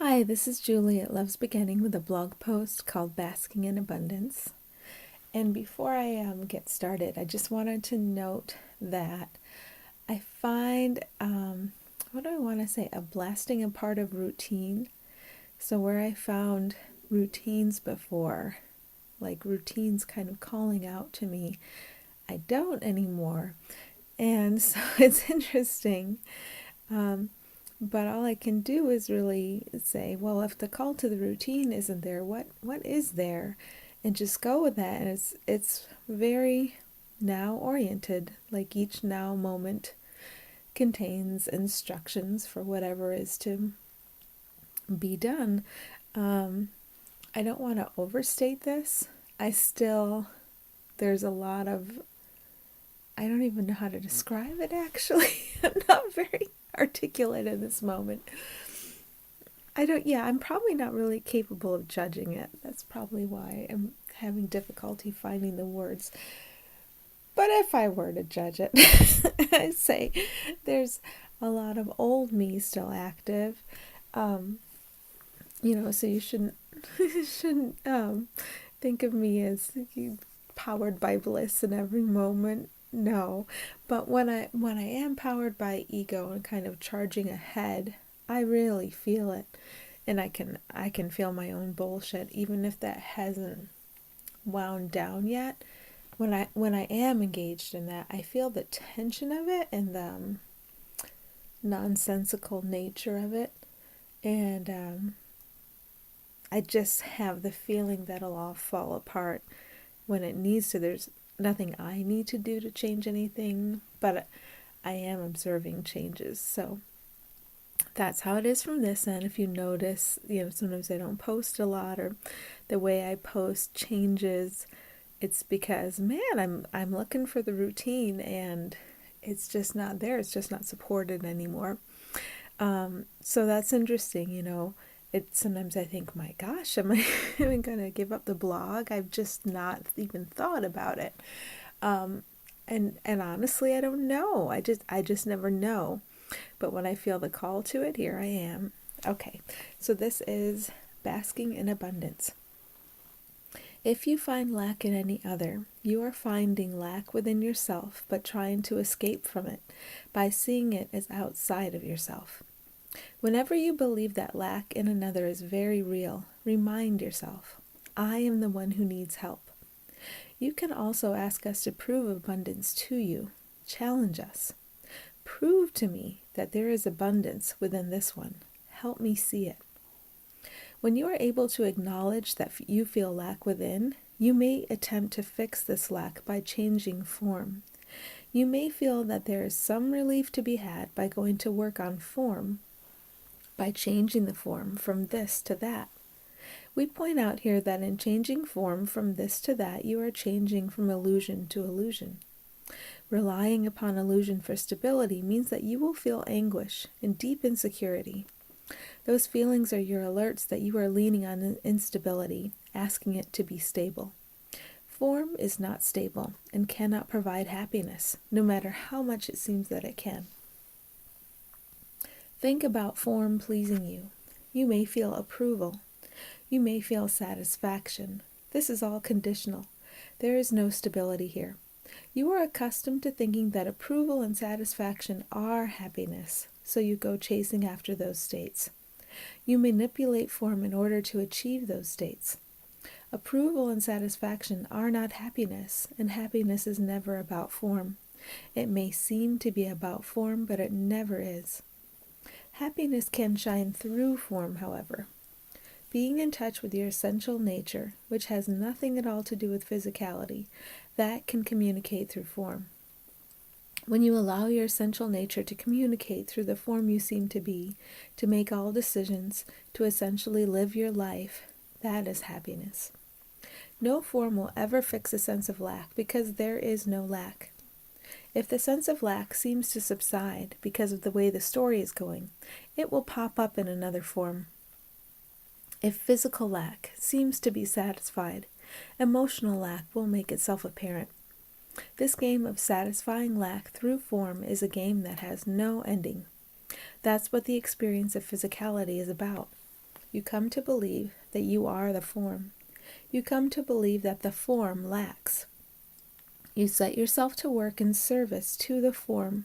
Hi, this is Julie at Love's Beginning with a blog post called Basking in Abundance. And before I get started, I just wanted to note that I find, what do I want to say, a blasting a part of routine. So where I found routines before, like routines kind of calling out to me, I don't anymore. And so it's interesting. But all I can do is really say, well, if the call to the routine isn't there, what is there? And just go with that. And it's very now oriented. Like each now moment contains instructions for whatever is to be done. I don't want to overstate this. There's a lot of, I don't even know how to describe it actually. I'm not very articulate in this moment. I'm probably not really capable of judging it. That's probably why I'm having difficulty finding the words. But if I were to judge it, I'd say there's a lot of old me still active. So you shouldn't think of me as powered by bliss in every moment. No, but when I am powered by ego and kind of charging ahead, I really feel it, and I can feel my own bullshit, even if that hasn't wound down yet. When I am engaged in that, I feel the tension of it and the nonsensical nature of it, and I just have the feeling that it'll all fall apart when it needs to. There's nothing I need to do to change anything, but I am observing changes. So that's how it is from this end. If you notice, sometimes I don't post a lot, or the way I post changes. It's because, man, I'm looking for the routine and it's just not there. It's just not supported anymore. So that's interesting, Sometimes I think, my gosh, am I even going to give up the blog? I've just not even thought about it. And honestly, I don't know. I just never know. But when I feel the call to it, here I am. Okay, so this is Basking in Abundance. If you find lack in any other, you are finding lack within yourself, but trying to escape from it by seeing it as outside of yourself. Whenever you believe that lack in another is very real, remind yourself, I am the one who needs help. You can also ask us to prove abundance to you. Challenge us. Prove to me that there is abundance within this one. Help me see it. When you are able to acknowledge that you feel lack within, you may attempt to fix this lack by changing form. You may feel that there is some relief to be had by going to work on form, by changing the form from this to that. We point out here that in changing form from this to that, you are changing from illusion to illusion. Relying upon illusion for stability means that you will feel anguish and deep insecurity. Those feelings are your alerts that you are leaning on instability, asking it to be stable. Form is not stable and cannot provide happiness, no matter how much it seems that it can. Think about form pleasing you. You may feel approval. You may feel satisfaction. This is all conditional. There is no stability here. You are accustomed to thinking that approval and satisfaction are happiness, so you go chasing after those states. You manipulate form in order to achieve those states. Approval and satisfaction are not happiness, and happiness is never about form. It may seem to be about form, but it never is. Happiness can shine through form, however. Being in touch with your essential nature, which has nothing at all to do with physicality, that can communicate through form. When you allow your essential nature to communicate through the form you seem to be, to make all decisions, to essentially live your life, that is happiness. No form will ever fix a sense of lack because there is no lack. If the sense of lack seems to subside because of the way the story is going, it will pop up in another form. If physical lack seems to be satisfied, emotional lack will make itself apparent. This game of satisfying lack through form is a game that has no ending. That's what the experience of physicality is about. You come to believe that you are the form. You come to believe that the form lacks. You set yourself to work in service to the form.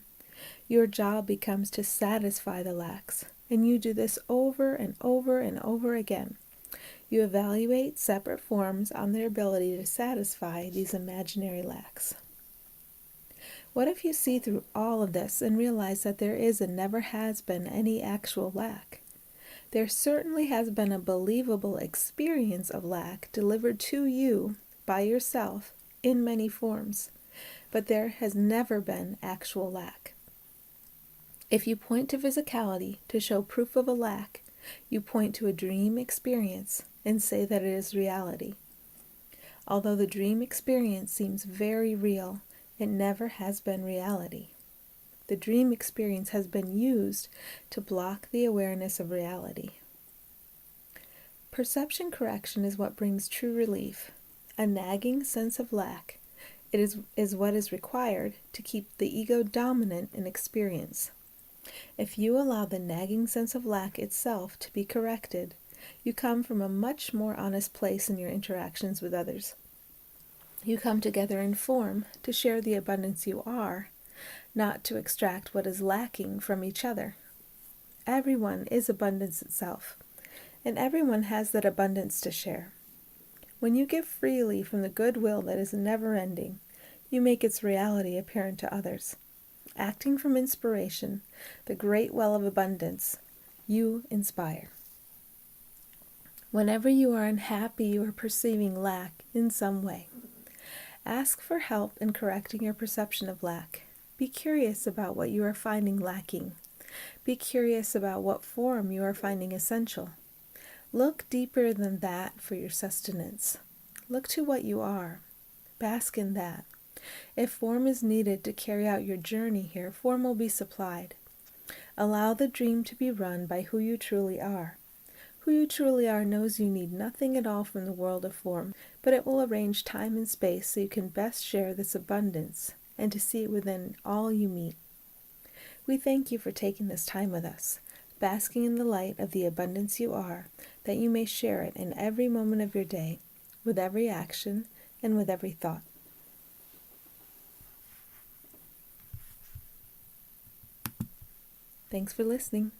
Your job becomes to satisfy the lacks, and you do this over and over and over again. You evaluate separate forms on their ability to satisfy these imaginary lacks. What if you see through all of this and realize that there is and never has been any actual lack? There certainly has been a believable experience of lack delivered to you by yourself in many forms, but there has never been actual lack. If you point to physicality to show proof of a lack, you point to a dream experience and say that it is reality. Although the dream experience seems very real, it never has been reality. The dream experience has been used to block the awareness of reality. Perception correction is what brings true relief. A nagging sense of lack is what is required to keep the ego dominant in experience. If you allow the nagging sense of lack itself to be corrected, you come from a much more honest place in your interactions with others. You come together in form to share the abundance you are, not to extract what is lacking from each other. Everyone is abundance itself, and everyone has that abundance to share. When you give freely from the goodwill that is never-ending, you make its reality apparent to others. Acting from inspiration, the great well of abundance, you inspire. Whenever you are unhappy, you are perceiving lack in some way. Ask for help in correcting your perception of lack. Be curious about what you are finding lacking. Be curious about what form you are finding essential. Look deeper than that for your sustenance. Look to what you are. Bask in that. If form is needed to carry out your journey here, form will be supplied. Allow the dream to be run by who you truly are. Who you truly are knows you need nothing at all from the world of form, but it will arrange time and space so you can best share this abundance and to see it within all you meet. We thank you for taking this time with us, basking in the light of the abundance you are, that you may share it in every moment of your day, with every action and with every thought. Thanks for listening.